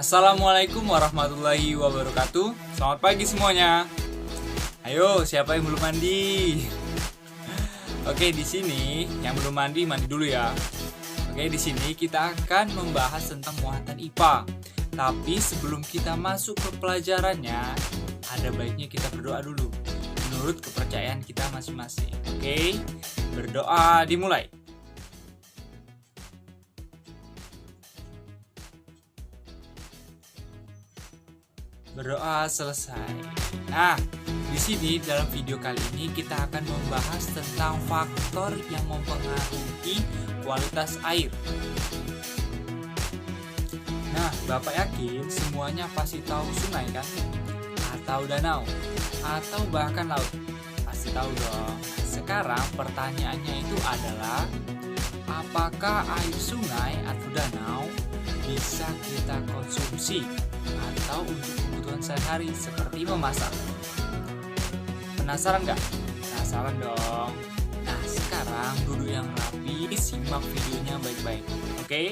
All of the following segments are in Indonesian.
Assalamualaikum warahmatullahi wabarakatuh. Selamat pagi semuanya. Ayo, siapa yang belum mandi? Oke, di sini yang belum mandi dulu ya. Oke, di sini kita akan membahas tentang muatan IPA. Tapi sebelum kita masuk ke pelajarannya, ada baiknya kita berdoa dulu menurut kepercayaan kita masing-masing. Oke, berdoa dimulai. Berdoa selesai. Nah, di sini dalam video kali ini kita akan membahas tentang faktor yang mempengaruhi kualitas air. Nah, Bapak yakin semuanya pasti tahu sungai kan? Atau danau? Atau bahkan laut? Pasti tahu dong. Sekarang pertanyaannya itu adalah, apakah air sungai atau danau bisa kita konsumsi atau untuk kebutuhan sehari seperti memasak? Penasaran nggak? Penasaran dong. Nah, sekarang duduk yang rapi, simak videonya baik-baik. Oke?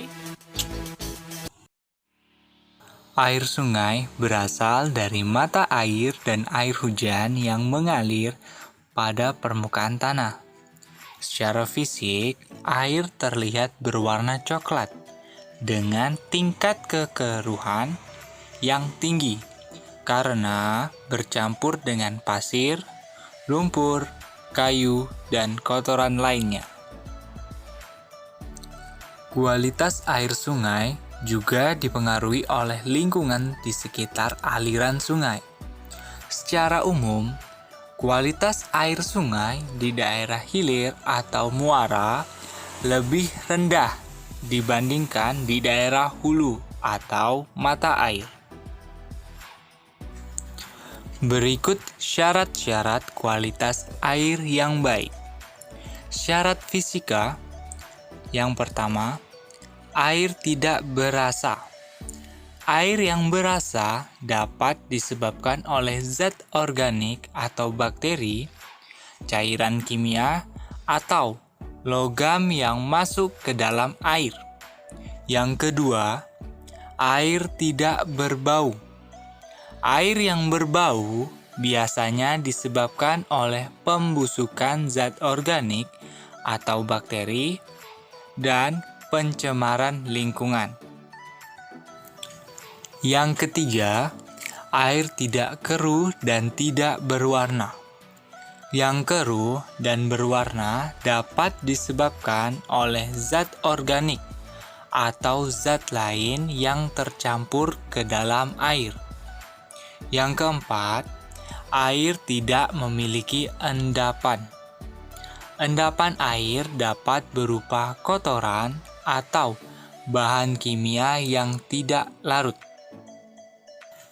Air sungai berasal dari mata air dan air hujan yang mengalir pada permukaan tanah. Secara fisik, air terlihat berwarna coklat dengan tingkat kekeruhan yang tinggi karena bercampur dengan pasir, lumpur, kayu, dan kotoran lainnya. Kualitas air sungai juga dipengaruhi oleh lingkungan di sekitar aliran sungai. Secara umum, kualitas air sungai di daerah hilir atau muara lebih rendah dibandingkan di daerah hulu atau mata air. Berikut syarat-syarat kualitas air yang baik. Syarat fisika. Yang pertama, air tidak berasa. Air yang berasa dapat disebabkan oleh zat organik atau bakteri, cairan kimia, atau logam yang masuk ke dalam air. Yang kedua, air tidak berbau. Air yang berbau biasanya disebabkan oleh pembusukan zat organik atau bakteri dan pencemaran lingkungan. Yang ketiga, air tidak keruh dan tidak berwarna. Yang keruh dan berwarna dapat disebabkan oleh zat organik atau zat lain yang tercampur ke dalam air. Yang keempat, air tidak memiliki endapan. Endapan air dapat berupa kotoran atau bahan kimia yang tidak larut.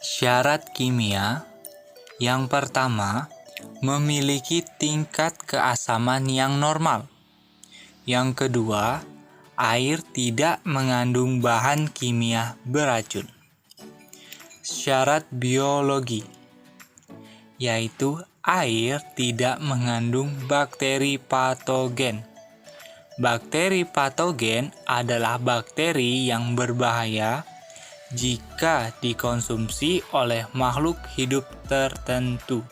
Syarat kimia. Yang pertama, memiliki tingkat keasaman yang normal. Yang kedua, air tidak mengandung bahan kimia beracun. Syarat biologi, yaitu air tidak mengandung bakteri patogen. Bakteri patogen adalah bakteri yang berbahaya jika dikonsumsi oleh makhluk hidup tertentu.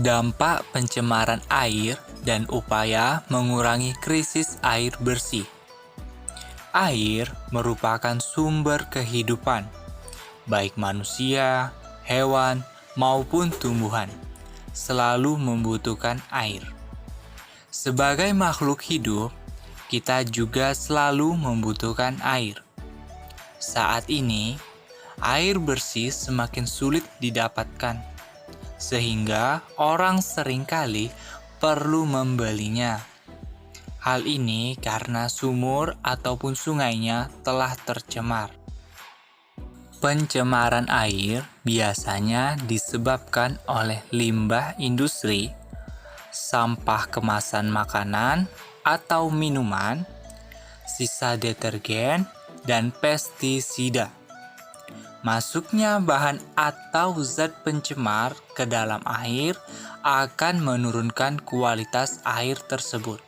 Dampak pencemaran air dan upaya mengurangi krisis air bersih. Air merupakan sumber kehidupan, baik manusia, hewan, maupun tumbuhan, selalu membutuhkan air. Sebagai makhluk hidup, kita juga selalu membutuhkan air. Saat ini, air bersih semakin sulit didapatkan, sehingga orang seringkali perlu membelinya. Hal ini karena sumur ataupun sungainya telah tercemar. Pencemaran air biasanya disebabkan oleh limbah industri, sampah kemasan makanan atau minuman, sisa detergen, dan pestisida. Masuknya bahan atau zat pencemar ke dalam air akan menurunkan kualitas air tersebut.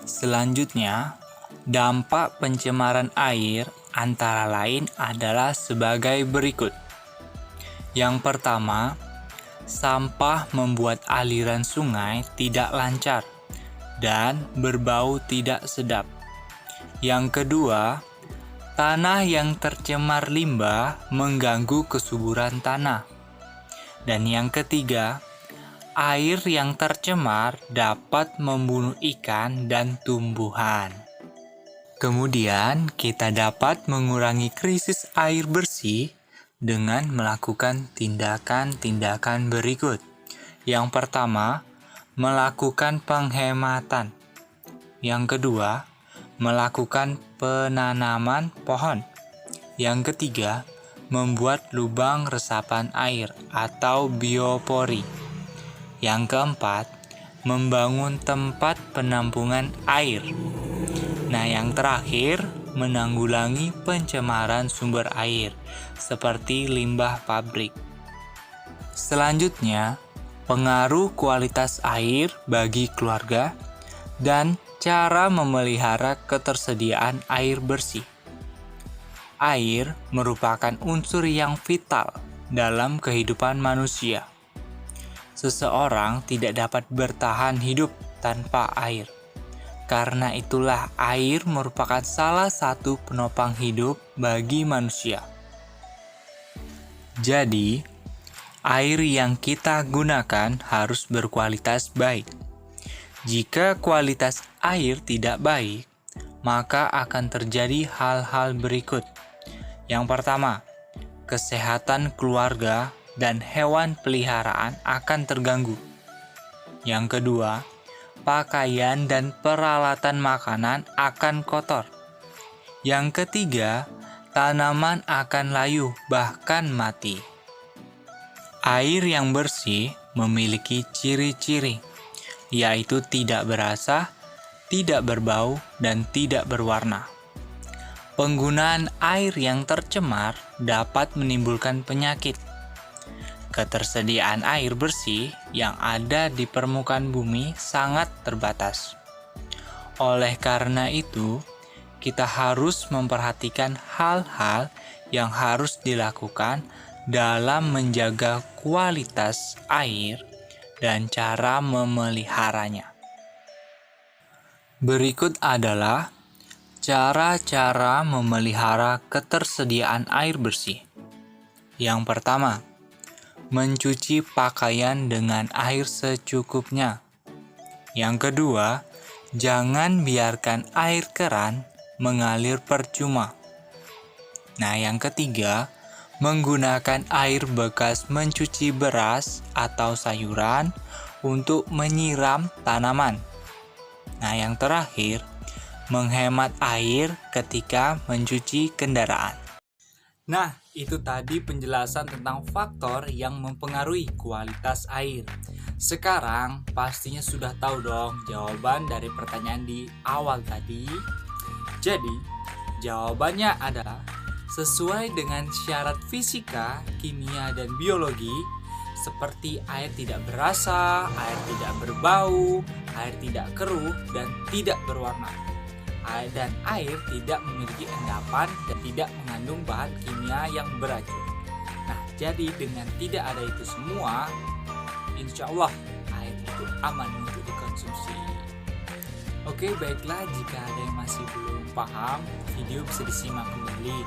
Selanjutnya, dampak pencemaran air antara lain adalah sebagai berikut. Yang pertama, sampah membuat aliran sungai tidak lancar dan berbau tidak sedap. Yang kedua, tanah yang tercemar limbah mengganggu kesuburan tanah. Dan yang ketiga, air yang tercemar dapat membunuh ikan dan tumbuhan. Kemudian, kita dapat mengurangi krisis air bersih dengan melakukan tindakan-tindakan berikut. Yang pertama, melakukan penghematan. Yang kedua, melakukan penanaman pohon. Yang ketiga, membuat lubang resapan air atau biopori. Yang keempat, membangun tempat penampungan air. Nah, yang terakhir, menanggulangi pencemaran sumber air seperti limbah pabrik. Selanjutnya, pengaruh kualitas air bagi keluarga dan cara memelihara ketersediaan air bersih. Air merupakan unsur yang vital dalam kehidupan manusia. Seseorang tidak dapat bertahan hidup tanpa air. Karena itulah air merupakan salah satu penopang hidup bagi manusia. Jadi, air yang kita gunakan harus berkualitas baik. Jika kualitas air tidak baik, maka akan terjadi hal-hal berikut. Yang pertama, kesehatan keluarga dan hewan peliharaan akan terganggu. Yang kedua, pakaian dan peralatan makanan akan kotor. Yang ketiga, tanaman akan layu bahkan mati. Air yang bersih memiliki ciri-ciri, yaitu tidak berasa, tidak berbau, dan tidak berwarna. Penggunaan air yang tercemar dapat menimbulkan penyakit. Ketersediaan air bersih yang ada di permukaan bumi sangat terbatas. Oleh karena itu, kita harus memperhatikan hal-hal yang harus dilakukan dalam menjaga kualitas air dan cara memeliharanya. Berikut adalah cara-cara memelihara ketersediaan air bersih. Yang pertama, mencuci pakaian dengan air secukupnya. Yang kedua, jangan biarkan air keran mengalir percuma. Nah, yang ketiga, menggunakan air bekas mencuci beras atau sayuran untuk menyiram tanaman. Nah, yang terakhir, menghemat air ketika mencuci kendaraan. Nah, itu tadi penjelasan tentang faktor yang mempengaruhi kualitas air. Sekarang pastinya sudah tahu dong jawaban dari pertanyaan di awal tadi. Jadi, jawabannya adalah sesuai dengan syarat fisika, kimia, dan biologi, seperti air tidak berasa, air tidak berbau, air tidak keruh, dan tidak berwarna. Dan air tidak memiliki endapan dan tidak mengandung bahan kimia yang beracun. Nah, jadi dengan tidak ada itu semua, insya Allah air itu aman untuk dikonsumsi. Oke, baiklah, jika ada yang masih belum paham, video bisa disimak kembali.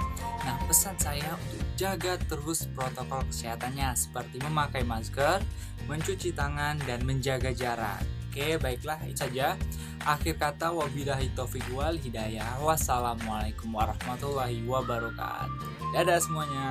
Nah, pesan saya untuk jaga terus protokol kesehatannya seperti memakai masker, mencuci tangan, dan menjaga jarak. Oke, baiklah, itu saja. Akhir kata, wabillahi taufiq wal hidayah. Wassalamualaikum warahmatullahi wabarakatuh. Dadah semuanya.